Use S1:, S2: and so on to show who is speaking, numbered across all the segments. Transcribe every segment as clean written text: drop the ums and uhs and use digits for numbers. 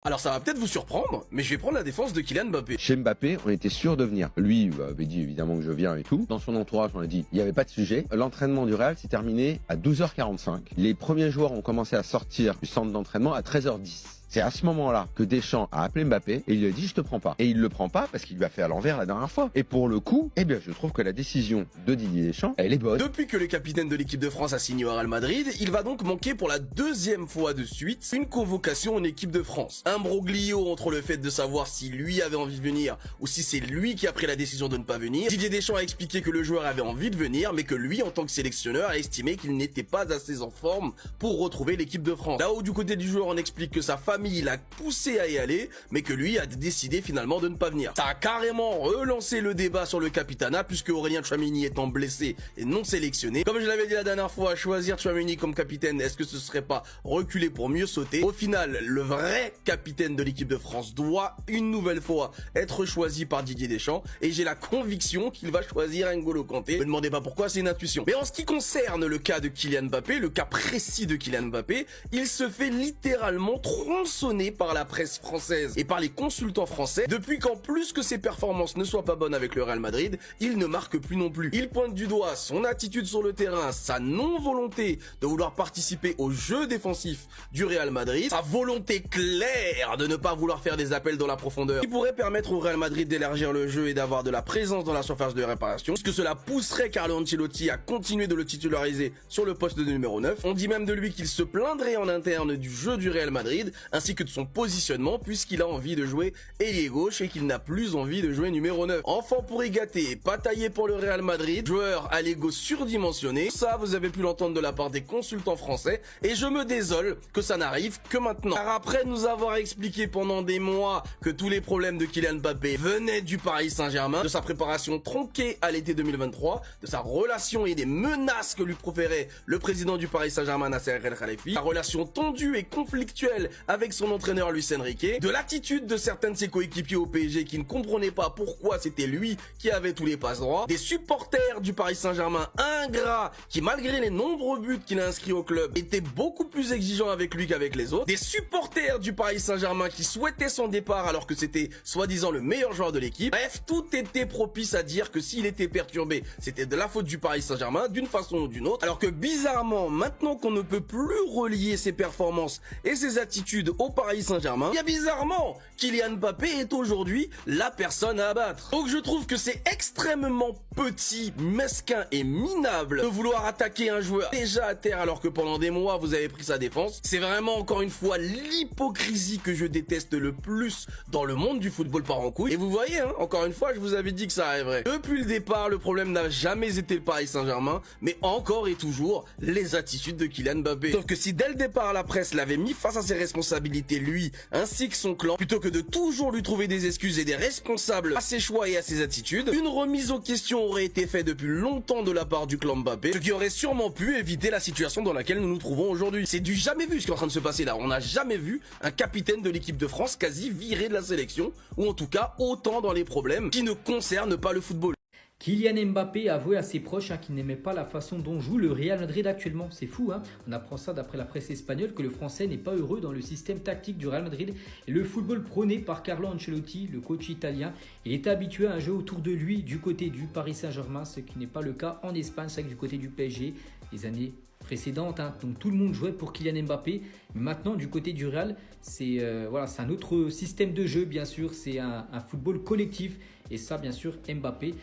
S1: Alors ça va peut-être vous surprendre, mais je vais prendre la défense de Kylian Mbappé.
S2: Chez Mbappé, on était sûr de venir. Lui il avait dit évidemment que je viens et tout. Dans son entourage, on a dit il n'y avait pas de sujet. L'entraînement du Real s'est terminé à 12h45. Les premiers joueurs ont commencé à sortir du centre d'entraînement à 13h10. C'est à ce moment-là que Deschamps a appelé Mbappé et il lui a dit je te prends pas. Et il le prend pas parce qu'il lui a fait à l'envers la dernière fois. Et pour le coup, eh bien je trouve que la décision de Didier Deschamps, elle est bonne.
S1: Depuis que le capitaine de l'équipe de France a signé au Real Madrid, il va donc manquer pour la deuxième fois de suite une convocation en équipe de France. Un broglio entre le fait de savoir si lui avait envie de venir ou si c'est lui qui a pris la décision de ne pas venir. Didier Deschamps a expliqué que le joueur avait envie de venir, mais que lui, en tant que sélectionneur, a estimé qu'il n'était pas assez en forme pour retrouver l'équipe de France. Là-haut, du côté du joueur, on explique que sa famille l'a poussé à y aller, mais que lui a décidé finalement de ne pas venir. Ça a carrément relancé le débat sur le capitanat, puisque Aurélien Tchouaméni étant blessé et non sélectionné. Comme je l'avais dit la dernière fois, choisir Tchouaméni comme capitaine, est-ce que ce serait pas reculer pour mieux sauter? Au final, le vrai capitaine de l'équipe de France doit une nouvelle fois être choisi par Didier Deschamps, et j'ai la conviction qu'il va choisir N'Golo Kanté. Ne me demandez pas pourquoi, c'est une intuition. Mais en ce qui concerne le cas de Kylian Mbappé, le cas précis de Kylian Mbappé, il se fait littéralement tronçonner par la presse française et par les consultants français depuis qu'en plus que ses performances ne soient pas bonnes avec le Real Madrid, il ne marque plus non plus. Il pointe du doigt son attitude sur le terrain, sa non-volonté de vouloir participer au jeu défensif du Real Madrid, sa volonté claire de ne pas vouloir faire des appels dans la profondeur qui pourrait permettre au Real Madrid d'élargir le jeu et d'avoir de la présence dans la surface de réparation, puisque cela pousserait Carlo Ancelotti à continuer de le titulariser sur le poste de numéro 9. On dit même de lui qu'il se plaindrait en interne du jeu du Real Madrid ainsi que de son positionnement, puisqu'il a envie de jouer ailier gauche et qu'il n'a plus envie de jouer numéro 9. Enfant pourri gâté, pas taillé pour le Real Madrid, joueur à l'ego surdimensionné, ça vous avez pu l'entendre de la part des consultants français, et je me désole que ça n'arrive que maintenant. Car après nous avoir expliqué pendant des mois que tous les problèmes de Kylian Mbappé venaient du Paris Saint-Germain, de sa préparation tronquée à l'été 2023, de sa relation et des menaces que lui proférait le président du Paris Saint-Germain Nasser El Khelaifi, sa relation tendue et conflictuelle avec son entraîneur Luis Enrique, de l'attitude de certains de ses coéquipiers au PSG qui ne comprenaient pas pourquoi c'était lui qui avait tous les passes droits, des supporters du Paris Saint-Germain ingrats qui, malgré les nombreux buts qu'il a inscrits au club, étaient beaucoup plus exigeants avec lui qu'avec les autres, des supporters du Paris Saint-Germain qui souhaitaient son départ alors que c'était soi-disant le meilleur joueur de l'équipe. Bref, tout était propice à dire que s'il était perturbé, c'était de la faute du Paris Saint-Germain d'une façon ou d'une autre, alors que bizarrement, maintenant qu'on ne peut plus relier ses performances et ses attitudes au Paris Saint-Germain, il y a bizarrement, Kylian Mbappé est aujourd'hui la personne à abattre. Donc je trouve que c'est extrêmement petit, mesquin et minable de vouloir attaquer un joueur déjà à terre alors que pendant des mois vous avez pris sa défense. C'est vraiment encore une fois l'hypocrisie que je déteste le plus dans le monde du football par en couille. Et vous voyez, hein, encore une fois, je vous avais dit que ça arriverait. Depuis le départ, le problème n'a jamais été le Paris Saint-Germain, mais encore et toujours les attitudes de Kylian Mbappé. Sauf que si dès le départ la presse l'avait mis face à ses responsabilités, lui, ainsi que son clan, plutôt que de toujours lui trouver des excuses et des responsables à ses choix et à ses attitudes, une remise en question aurait été faite depuis longtemps de la part du clan Mbappé, ce qui aurait sûrement pu éviter la situation dans laquelle nous nous trouvons aujourd'hui. C'est du jamais vu ce qui est en train de se passer là. On n'a jamais vu un capitaine de l'équipe de France quasi viré de la sélection, ou en tout cas autant dans les problèmes qui ne concernent pas le football.
S3: Kylian Mbappé a avoué à ses proches qu'il n'aimait pas la façon dont joue le Real Madrid actuellement. C'est fou, hein. On apprend ça d'après la presse espagnole que le Français n'est pas heureux dans le système tactique du Real Madrid et le football prôné par Carlo Ancelotti, le coach italien. Il est habitué à un jeu autour de lui du côté du Paris Saint-Germain, ce qui n'est pas le cas en Espagne, c'est que du côté du PSG, les années précédentes, hein. Donc tout le monde jouait pour Kylian Mbappé. Mais maintenant, du côté du Real, c'est un autre système de jeu, bien sûr. C'est un football collectif. Et ça, bien sûr, Mbappé,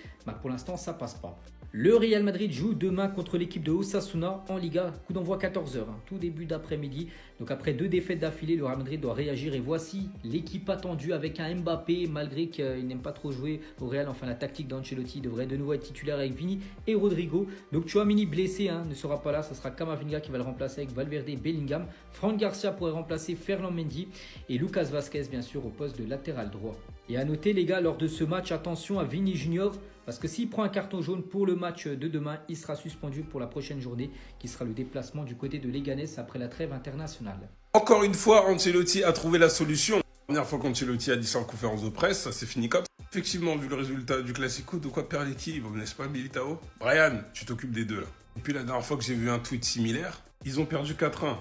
S3: pour l'instant, ça passe pas. Le Real Madrid joue demain contre l'équipe de Osasuna en Liga, coup d'envoi 14h, tout début d'après-midi. Donc après 2 défaites d'affilée, le Real Madrid doit réagir et voici l'équipe attendue avec un Mbappé, malgré qu'il n'aime pas trop jouer au Real. Enfin, la tactique d'Ancelotti devrait de nouveau être titulaire avec Vini et Rodrigo. Donc Tchouaméni blessé, ne sera pas là, ce sera Camavinga qui va le remplacer avec Valverde et Bellingham. Franck Garcia pourrait remplacer Ferland Mendy et Lucas Vazquez bien sûr au poste de latéral droit. Et à noter les gars, lors de ce match, attention à Vini Junior, parce que s'il prend un carton jaune pour le match de demain, il sera suspendu pour la prochaine journée, qui sera le déplacement du côté de Leganés après la trêve internationale.
S4: Encore une fois, Ancelotti a trouvé la solution. La première fois qu'Ancelotti a dit ça en conférence de presse, ça s'est fini comme ça. Effectivement, vu le résultat du Classico, de quoi perd l'équipe, n'est-ce pas, Militao? Brian, tu t'occupes des deux là. Et puis la dernière fois que j'ai vu un tweet similaire, ils ont perdu 4-1.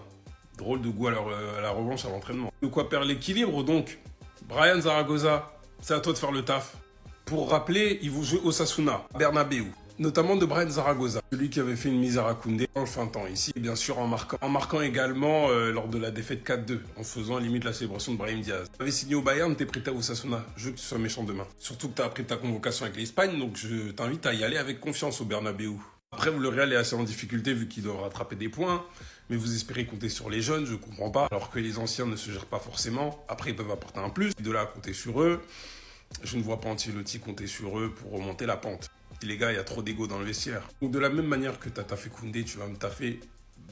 S4: Drôle de goût à la revanche à l'entraînement. De quoi perdre l'équilibre, donc. Brian Zaragoza, c'est à toi de faire le taf. Pour rappeler, ils vont jouer Osasuna, Bernabeu. Notamment de Brian Zaragoza, celui qui avait fait une misère à Koundé en le fin temps ici, bien sûr en marquant également lors de la défaite 4-2, en faisant limite la célébration de Brahim Diaz. Tu avais signé au Bayern, t'es prêté à Osasuna, je veux que tu sois méchant demain. Surtout que tu as appris ta convocation avec l'Espagne, donc je t'invite à y aller avec confiance au Bernabeu. Après, le Real est assez en difficulté vu qu'il doit rattraper des points, mais vous espérez compter sur les jeunes, je comprends pas, alors que les anciens ne se gèrent pas forcément. Après, ils peuvent apporter un plus, de là à compter sur eux. Je ne vois pas Ancelotti compter sur eux pour remonter la pente. Les gars, il y a trop d'ego dans le vestiaire. Donc de la même manière que tu as taffé Koundé, tu vas me taffer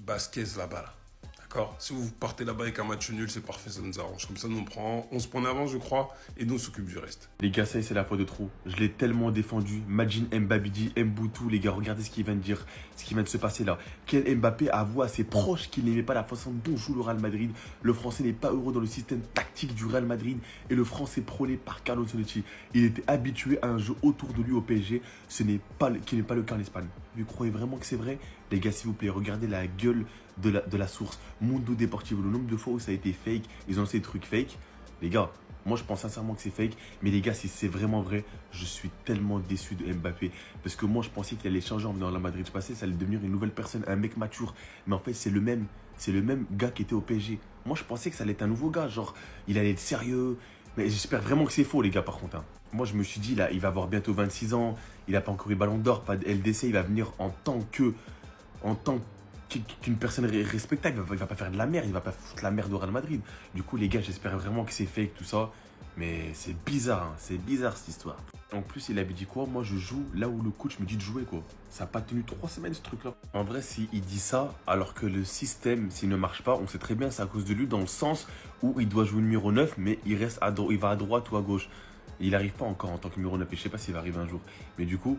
S4: Vasquez là-bas. Là. D'accord? Si vous partez là-bas avec un match nul, c'est parfait, ça nous arrange. Comme ça, nous on prend 11 points d'avance, je crois, et nous on s'occupe du reste.
S5: Les gars, ça y est, c'est la fois de trop. Je l'ai tellement défendu. Majin Mbabidi, Mboutou, les gars, regardez ce qu'il vient de dire, ce qui vient de se passer là. Quel Mbappé avoue à ses proches qu'il n'aimait pas la façon dont joue le Real Madrid. Le Français n'est pas heureux dans le système tactique du Real Madrid et le Français prôné par Carlo Ancelotti. Il était habitué à un jeu autour de lui au PSG, qui n'est pas le cas en Espagne. Vous croyez vraiment que c'est vrai? Les gars, s'il vous plaît, regardez la gueule de la source. Mundo Deportivo, le nombre de fois où ça a été fake, ils ont lancé des trucs fake. Les gars, moi je pense sincèrement que c'est fake. Mais les gars, si c'est vraiment vrai, je suis tellement déçu de Mbappé. Parce que moi je pensais qu'il allait changer en venant à la Madrid. Je pensais que ça allait devenir une nouvelle personne, un mec mature. Mais en fait, c'est le même gars qui était au PSG. Moi je pensais que ça allait être un nouveau gars. Genre, il allait être sérieux. Mais j'espère vraiment que c'est faux, les gars, par contre. Hein. Moi, je me suis dit, là, il va avoir bientôt 26 ans. Il n'a pas encore eu Ballon d'Or, pas de LDC. Il va venir en tant qu'une personne respectable. Il va pas faire de la merde. Il va pas foutre la merde au Real Madrid. Du coup, les gars, j'espère vraiment que c'est fake, tout ça. Mais c'est bizarre, hein. C'est bizarre, cette histoire. En plus, il avait dit quoi? Moi, je joue là où le coach me dit de jouer, quoi. Ça n'a pas tenu 3 semaines, ce truc-là. En vrai, s'il dit ça, alors que le système, s'il ne marche pas, on sait très bien c'est à cause de lui, dans le sens où il doit jouer numéro 9, mais il va à droite ou à gauche. Il n'arrive pas encore en tant que numéro 9, et je sais pas s'il va arriver un jour. Mais du coup,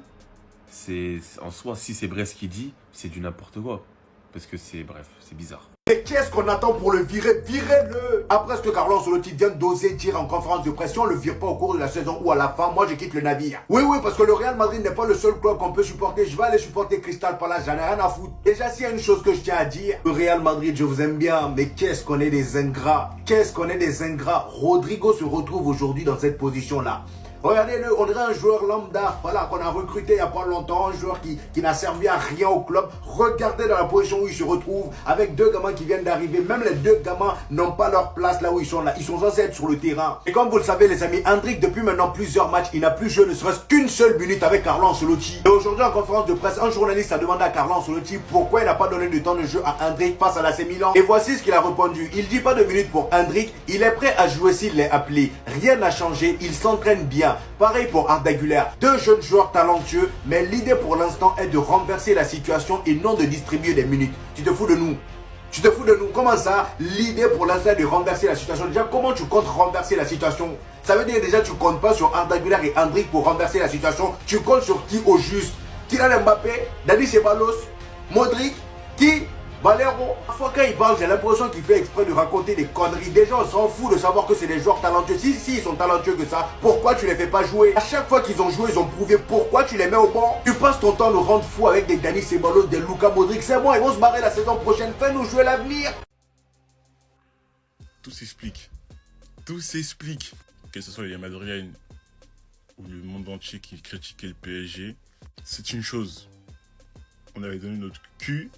S5: en soi, si c'est vrai ce qu'il dit, c'est du n'importe quoi. Parce que bref, c'est bizarre.
S6: Et qu'est-ce qu'on attend pour le virer? Virez-le! Après ce que Carlo Ancelotti vient d'oser dire en conférence de presse, si on le vire pas au cours de la saison ou à la fin, moi je quitte le navire. Oui, parce que le Real Madrid n'est pas le seul club qu'on peut supporter. Je vais aller supporter Crystal Palace, j'en ai rien à foutre. Déjà, s'il y a une chose que je tiens à dire, le Real Madrid, je vous aime bien, mais qu'est-ce qu'on est des ingrats. Qu'est-ce qu'on est des ingrats. Rodrigo se retrouve aujourd'hui dans cette position-là. Regardez-le, on dirait un joueur lambda, voilà, qu'on a recruté il n'y a pas longtemps, un joueur qui n'a servi à rien au club. Regardez dans la position où il se retrouve, avec 2 gamins qui viennent d'arriver. Même les 2 gamins n'ont pas leur place là où ils sont là. Ils sont censés être sur le terrain. Et comme vous le savez les amis, Endrick, depuis maintenant plusieurs matchs, il n'a plus joué ne serait-ce qu'une seule minute avec Carlo Ancelotti. Et aujourd'hui en conférence de presse, un journaliste a demandé à Carlo Ancelotti pourquoi il n'a pas donné de temps de jeu à Endrick face à l'AC Milan. Et voici ce qu'il a répondu. Il dit pas de minutes pour Endrick, il est prêt à jouer s'il l'est appelé. Rien n'a changé, il s'entraîne bien. Pareil pour Arda Güler, 2 jeunes joueurs talentueux, mais l'idée pour l'instant est de renverser la situation et non de distribuer des minutes. Tu te fous de nous? Tu te fous de nous? Comment ça? L'idée pour l'instant est de renverser la situation. Déjà, comment tu comptes renverser la situation? Ça veut dire déjà tu comptes pas sur Arda Güler et Endrick pour renverser la situation. Tu comptes sur qui au juste? Kylian Mbappé, Dani Ceballos, Modric, qui? Valero. Parfois quand il parle, j'ai l'impression qu'il fait exprès de raconter des conneries. Déjà on s'en fout de savoir que c'est des joueurs talentueux. Si ils sont talentueux que ça, pourquoi tu les fais pas jouer? À chaque fois qu'ils ont joué, ils ont prouvé. Pourquoi tu les mets au banc? Tu passes ton temps à nous rendre fous avec des Dani Ceballos, des Luka Modric. C'est bon, ils vont se barrer la saison prochaine. Fais-nous jouer l'avenir.
S7: Tout s'explique. Tout s'explique. Que ce soit les Madriens ou le monde entier qui critiquait le PSG, c'est une chose. On avait donné notre cul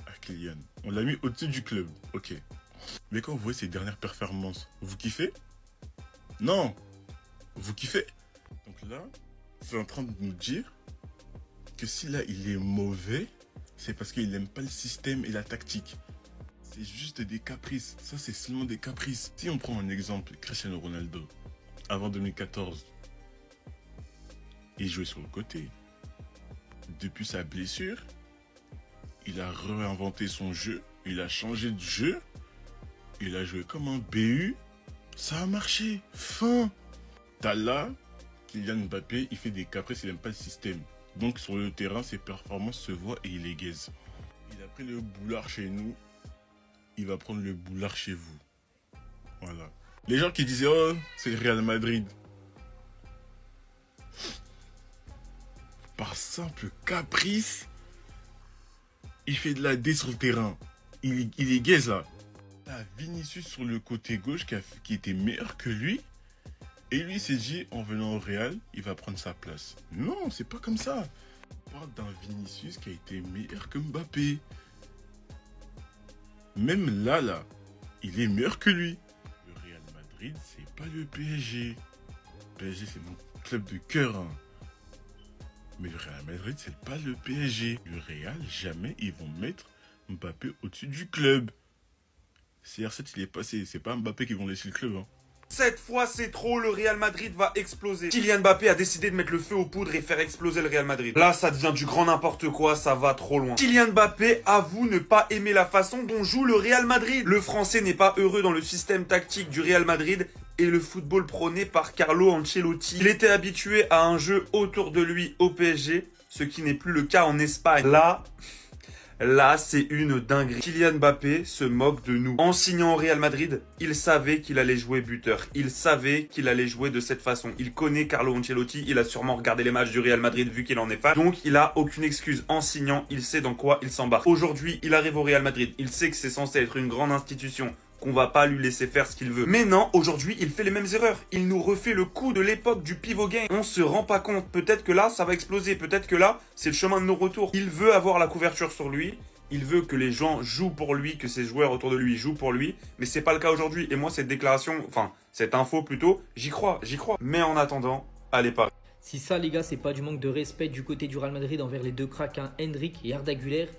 S7: à Kylian. On l'a mis au-dessus du club. Ok. Mais quand vous voyez ses dernières performances, vous kiffez? Non. Vous kiffez? Donc là, c'est en train de nous dire que si là il est mauvais, c'est parce qu'il n'aime pas le système et la tactique. C'est juste des caprices. Ça, c'est seulement des caprices. Si on prend un exemple, Cristiano Ronaldo, avant 2014, il jouait sur le côté. Depuis sa blessure, il a réinventé son jeu, il a changé de jeu, il a joué comme un BU, ça a marché, fin. T'as là, Kylian Mbappé, il fait des caprices, il n'aime pas le système. Donc sur le terrain, ses performances se voient et il est gaze. Il a pris le boulard chez nous, il va prendre le boulard chez vous. Voilà. Les gens qui disaient, oh, c'est le Real Madrid. Par simple caprice, il fait de la D sur le terrain. Il est gaze là. T'as Vinicius sur le côté gauche qui était meilleur que lui. Et lui s'est dit, en venant au Real, il va prendre sa place. Non, c'est pas comme ça. On parle d'un Vinicius qui a été meilleur que Mbappé. Même là, il est meilleur que lui. Le Real Madrid, c'est pas le PSG. Le PSG, c'est mon club de cœur. Hein. Mais le Real Madrid, c'est pas le PSG. Le Real, jamais ils vont mettre Mbappé au-dessus du club. CR7, il est passé. C'est pas Mbappé qui vont laisser le club. Hein.
S8: Cette fois, c'est trop, le Real Madrid va exploser. Kylian Mbappé a décidé de mettre le feu aux poudres et faire exploser le Real Madrid. Là, ça devient du grand n'importe quoi, ça va trop loin. Kylian Mbappé avoue ne pas aimer la façon dont joue le Real Madrid. Le Français n'est pas heureux dans le système tactique du Real Madrid et le football prôné par Carlo Ancelotti. Il était habitué à un jeu autour de lui au PSG, ce qui n'est plus le cas en Espagne. Là, c'est une dinguerie. Kylian Mbappé se moque de nous. En signant au Real Madrid, il savait qu'il allait jouer buteur. Il savait qu'il allait jouer de cette façon. Il connaît Carlo Ancelotti. Il a sûrement regardé les matchs du Real Madrid vu qu'il en est fan. Donc, il a aucune excuse. En signant, il sait dans quoi il s'embarque. Aujourd'hui, il arrive au Real Madrid. Il sait que c'est censé être une grande institution, qu'on va pas lui laisser faire ce qu'il veut. Mais non, aujourd'hui, il fait les mêmes erreurs. Il nous refait le coup de l'époque du pivot game. On se rend pas compte. Peut-être que là, ça va exploser. Peut-être que là, c'est le chemin de nos retours. Il veut avoir la couverture sur lui. Il veut que les gens jouent pour lui, que ses joueurs autour de lui jouent pour lui. Mais c'est pas le cas aujourd'hui. Et moi, cette déclaration, enfin, cette info plutôt, j'y crois. Mais en attendant, allez pas.
S3: Si ça, les gars, c'est pas du manque de respect du côté du Real Madrid envers les deux cracks, hein, Endrick et Arda Güler,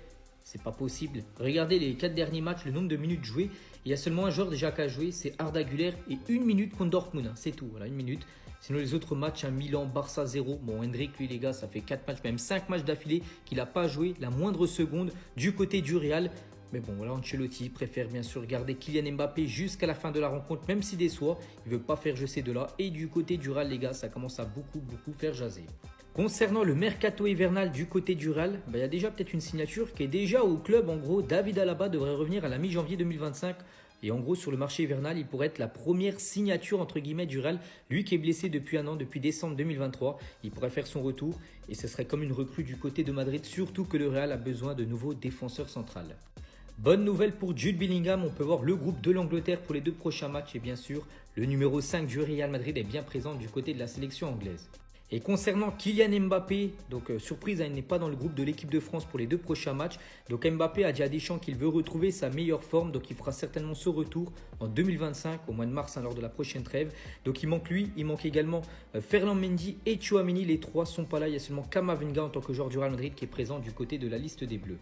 S3: c'est pas possible. Regardez les 4 derniers matchs, le nombre de minutes jouées. Il y a seulement un joueur déjà qui a joué, c'est Arda Güler, et 1 minute contre Dortmund. Hein, c'est tout, voilà, 1 minute. Sinon, les autres matchs, un Milan, Barça 0. Bon, Endrick, lui, les gars, ça fait 4 matchs, même 5 matchs d'affilée qu'il n'a pas joué la moindre seconde du côté du Real. Mais bon, voilà, Ancelotti préfère bien sûr garder Kylian Mbappé jusqu'à la fin de la rencontre, même s'il déçoit. Il ne veut pas faire je sais de là. Et du côté du Real, les gars, ça commence à beaucoup faire jaser. Concernant le mercato hivernal du côté du Real, il y a déjà peut-être une signature qui est déjà au club. En gros, David Alaba devrait revenir à la mi-janvier 2025. Et en gros, sur le marché hivernal, il pourrait être la première signature entre guillemets du Real. Lui qui est blessé depuis un an, depuis décembre 2023, il pourrait faire son retour. Et ce serait comme une recrue du côté de Madrid, surtout que le Real a besoin de nouveaux défenseurs centrales. Bonne nouvelle pour Jude Bellingham, on peut voir le groupe de l'Angleterre pour les 2 prochains matchs. Et bien sûr, le numéro 5 du Real Madrid est bien présent du côté de la sélection anglaise. Et concernant Kylian Mbappé, donc surprise, il n'est pas dans le groupe de l'équipe de France pour les 2 prochains matchs. Donc Mbappé a dit à Deschamps qu'il veut retrouver sa meilleure forme. Donc il fera certainement ce retour en 2025, au mois de mars, lors de la prochaine trêve. Donc il manque lui, il manque également Ferland Mendy et Tchouaméni. Les 3 sont pas là. Il y a seulement Camavinga en tant que joueur du Real Madrid qui est présent du côté de la liste des Bleus.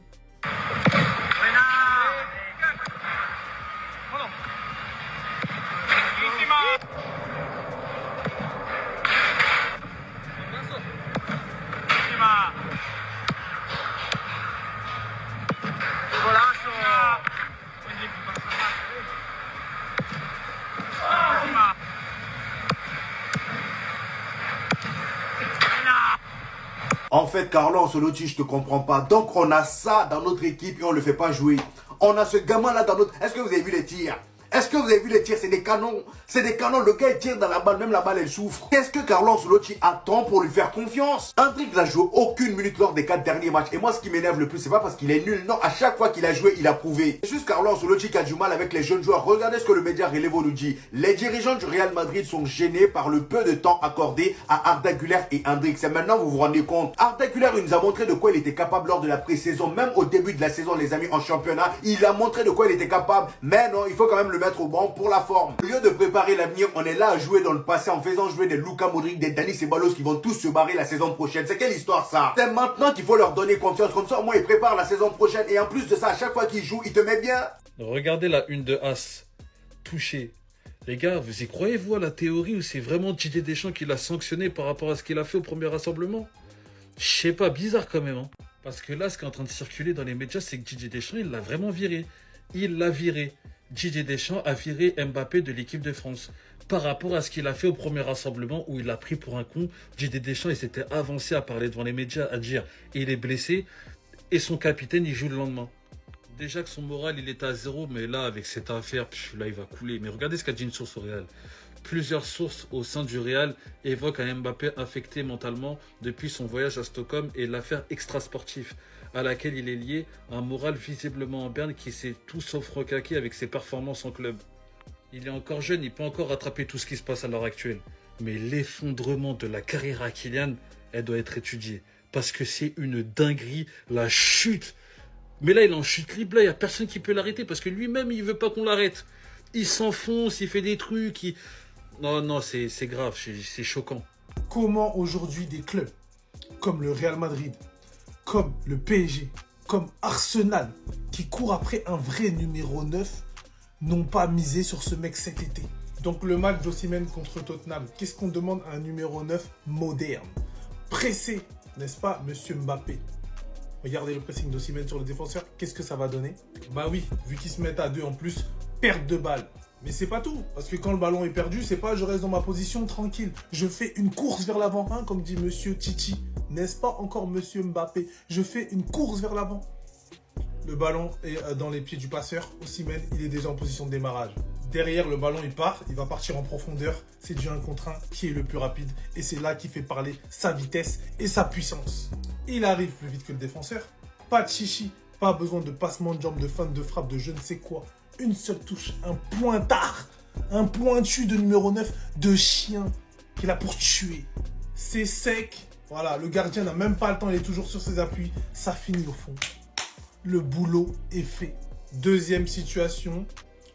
S6: En fait, Carlo Ancelotti, je te comprends pas. Donc, on a ça dans notre équipe et on le fait pas jouer. On a ce gamin-là dans notre... Est-ce que vous avez vu les tirs? Est-ce que vous avez vu les tirs? C'est des canons. C'est des canons. Le gars, il tire dans la balle. Même la balle, elle souffre. Qu'est-ce que Carlo Ancelotti attend pour lui faire confiance? Endrick n'a joué aucune minute lors des 4 derniers matchs. Et moi, ce qui m'énerve le plus, c'est pas parce qu'il est nul. Non, à chaque fois qu'il a joué, il a prouvé. C'est juste Carlo Ancelotti qui a du mal avec les jeunes joueurs. Regardez ce que le média Relevo nous dit. Les dirigeants du Real Madrid sont gênés par le peu de temps accordé à Arda Güler et Endrick. C'est maintenant, vous vous rendez compte. Arda Güler, il nous a montré de quoi il était capable lors de la pré-saison. Même au début de la saison, les amis, en championnat, il a montré de quoi il était capable. Mais non, il faut quand même le mettre au banc pour la forme. Au lieu de préparer l'avenir, on est là à jouer dans le passé en faisant jouer des Luka Modric, des Dani Ceballos qui vont tous se barrer la saison prochaine. C'est quelle histoire ça? C'est maintenant qu'il faut leur donner confiance. Comme ça, au moins, ils préparent la saison prochaine. Et en plus de ça, à chaque fois qu'ils jouent, ils te mettent bien.
S9: Regardez la une de As. Touché. Les gars, vous y croyez-vous à la théorie ou c'est vraiment Didier Deschamps qui l'a sanctionné par rapport à ce qu'il a fait au premier rassemblement? Je sais pas, bizarre quand même. Hein. Parce que là, ce qui est en train de circuler dans les médias, c'est que Didier Deschamps, il l'a vraiment viré. Il l'a viré. Didier Deschamps a viré Mbappé de l'équipe de France. Par rapport à ce qu'il a fait au premier rassemblement où il l'a pris pour un con, Didier Deschamps, il s'était avancé à parler devant les médias, à dire il est blessé et son capitaine, il joue le lendemain. Déjà que son moral, il était à 0, mais là, avec cette affaire, là, il va couler. Mais regardez ce qu'a dit une source au Real. Plusieurs sources au sein du Real évoquent un Mbappé affecté mentalement depuis son voyage à Stockholm et l'affaire extrasportive à laquelle il est lié, un moral visiblement en berne qui s'est tout sauf recaqué avec ses performances en club. Il est encore jeune, il peut encore rattraper tout ce qui se passe à l'heure actuelle. Mais l'effondrement de la carrière à Kylian, elle doit être étudiée. Parce que c'est une dinguerie, la chute. Mais là, il est en chute libre, là, il n'y a personne qui peut l'arrêter parce que lui-même, il ne veut pas qu'on l'arrête. Il s'enfonce, il fait des trucs, Non, c'est grave, c'est choquant.
S10: Comment aujourd'hui des clubs comme le Real Madrid, comme le PSG, comme Arsenal, qui courent après un vrai numéro 9, n'ont pas misé sur ce mec cet été? Donc le match d'Osimhen contre Tottenham, qu'est-ce qu'on demande à un numéro 9 moderne? Pressé, n'est-ce pas, monsieur Mbappé? Regardez le pressing d'Osimhen sur le défenseur, qu'est-ce que ça va donner? Bah oui, vu qu'ils se mettent à deux en plus, perte de balle. Mais c'est pas tout, parce que quand le ballon est perdu, c'est pas je reste dans ma position tranquille. Je fais une course vers l'avant, hein, comme dit monsieur Titi. N'est-ce pas encore monsieur Mbappé? Je fais une course vers l'avant. Le ballon est dans les pieds du passeur. Osimhen, il est déjà en position de démarrage. Derrière, le ballon, il part. Il va partir en profondeur. C'est du 1 contre 1 qui est le plus rapide. Et c'est là qu'il fait parler sa vitesse et sa puissance. Il arrive plus vite que le défenseur. Pas de chichi. Pas besoin de passement de jambes, de feinte de frappe, de je ne sais quoi. Une seule touche. Un pointard. Un pointu de numéro 9 de chien qui est là pour tuer. C'est sec. Voilà, le gardien n'a même pas le temps. Il est toujours sur ses appuis. Ça finit au fond. Le boulot est fait. Deuxième situation.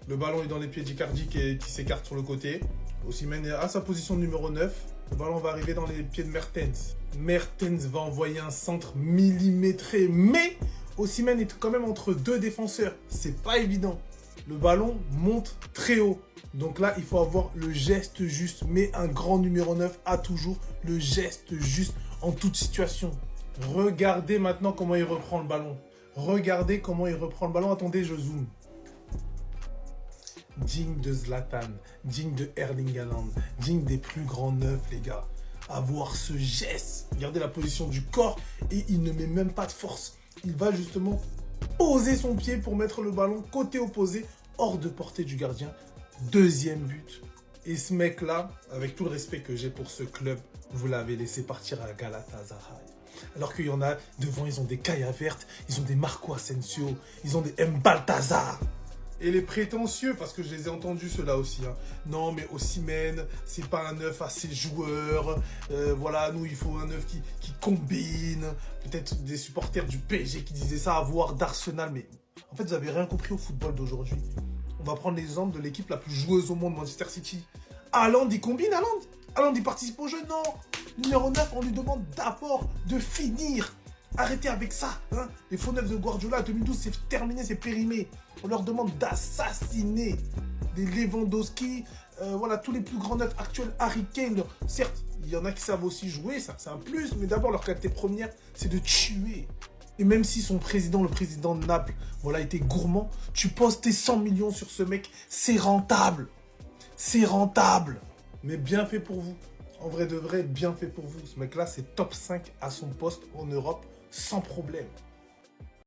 S10: Le ballon est dans les pieds d'Icardi qui s'écarte sur le côté. Osimhen est à sa position de numéro 9. Le ballon va arriver dans les pieds de Mertens. Mertens va envoyer un centre millimétré. Mais Osimhen est quand même entre deux défenseurs. C'est pas évident. Le ballon monte très haut. Donc là, il faut avoir le geste juste. Mais un grand numéro 9 a toujours le geste juste en toute situation. Regardez maintenant comment il reprend le ballon. Regardez comment il reprend le ballon. Attendez, je zoome. Digne de Zlatan, digne de Erling Haaland, digne des plus grands neufs, les gars. Avoir ce geste. Regardez la position du corps et il ne met même pas de force. Il va justement poser son pied pour mettre le ballon côté opposé, hors de portée du gardien. Deuxième but. Et ce mec-là, avec tout le respect que j'ai pour ce club, vous l'avez laissé partir à Galatasaray. Alors qu'il y en a devant, ils ont des Kaya vertes, ils ont des Marco Asensio, ils ont des Mbaltazar. Et les prétentieux, parce que je les ai entendus ceux-là aussi. Hein. Non, mais Osimhen, c'est pas un neuf assez joueur. Voilà, nous, il faut un neuf qui combine. Peut-être des supporters du PSG qui disaient ça, voire d'Arsenal. Mais en fait, vous n'avez rien compris au football d'aujourd'hui. On va prendre l'exemple de l'équipe la plus joueuse au monde, Manchester City. Haaland, il combine, Haaland, il participe au jeu, non. Numéro 9, on lui demande d'abord de finir. Arrêtez avec ça, hein. Les faux neufs de Guardiola, 2012, c'est terminé, c'est périmé. On leur demande d'assassiner des Lewandowski, voilà, tous les plus grands neufs actuels, Harry Kane. Certes, il y en a qui savent aussi jouer, ça c'est un plus, mais d'abord leur qualité première, c'est de tuer. Et même si son président, le président de Naples, voilà, était gourmand, tu poses tes 100 millions sur ce mec, c'est rentable. C'est rentable. Mais bien fait pour vous. En vrai de vrai, bien fait pour vous. Ce mec-là, c'est top 5 à son poste en Europe, sans problème.